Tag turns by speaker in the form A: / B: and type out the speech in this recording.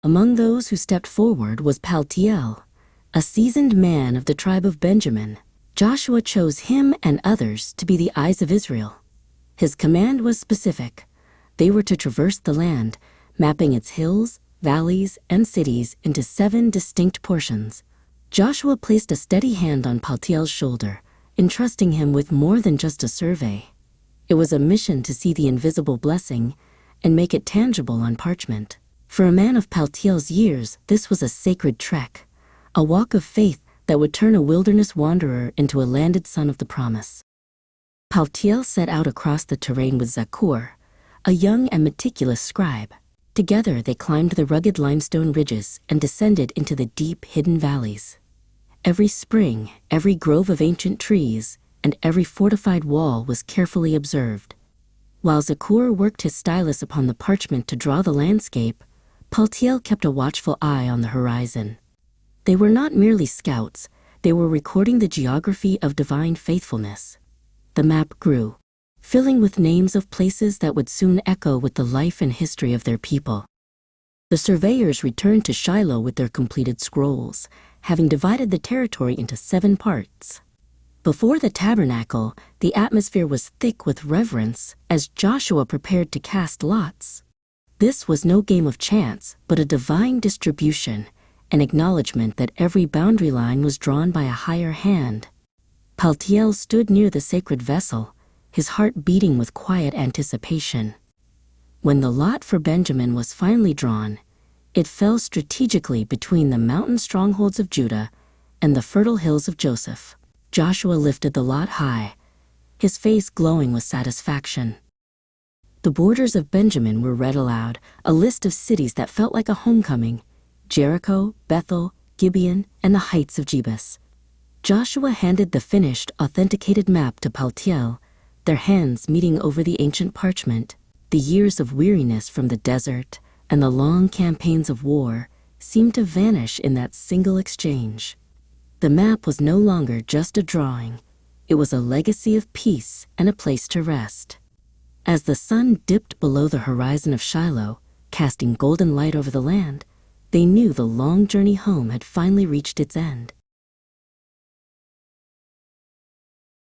A: Among those who stepped forward was Paltiel, a seasoned man of the tribe of Benjamin. Joshua chose him and others to be the eyes of Israel. His command was specific. They were to traverse the land, mapping its hills, valleys, and cities into 7 distinct portions. Joshua placed a steady hand on Paltiel's shoulder, entrusting him with more than just a survey. It was a mission to see the invisible blessing and make it tangible on parchment. For a man of Paltiel's years, this was a sacred trek, a walk of faith that would turn a wilderness wanderer into a landed son of the promise. Paltiel set out across the terrain with Zakur, a young and meticulous scribe. Together they climbed the rugged limestone ridges and descended into the deep, hidden valleys. Every spring, every grove of ancient trees, and every fortified wall was carefully observed. While Zakur worked his stylus upon the parchment to draw the landscape, Paltiel kept a watchful eye on the horizon. They were not merely scouts, they were recording the geography of divine faithfulness. The map grew, filling with names of places that would soon echo with the life and history of their people. The surveyors returned to Shiloh with their completed scrolls, having divided the territory into 7 parts. Before the tabernacle, the atmosphere was thick with reverence as Joshua prepared to cast lots. This was no game of chance, but a divine distribution, an acknowledgement that every boundary line was drawn by a higher hand. Paltiel stood near the sacred vessel, his heart beating with quiet anticipation. When the lot for Benjamin was finally drawn, it fell strategically between the mountain strongholds of Judah and the fertile hills of Joseph. Joshua lifted the lot high, his face glowing with satisfaction. The borders of Benjamin were read aloud, a list of cities that felt like a homecoming: Jericho, Bethel, Gibeon, and the heights of Jebus. Joshua handed the finished, authenticated map to Paltiel, their hands meeting over the ancient parchment. The years of weariness from the desert and the long campaigns of war seemed to vanish in that single exchange. The map was no longer just a drawing. It was a legacy of peace and a place to rest. As the sun dipped below the horizon of Shiloh, casting golden light over the land, they knew the long journey home had finally reached its end.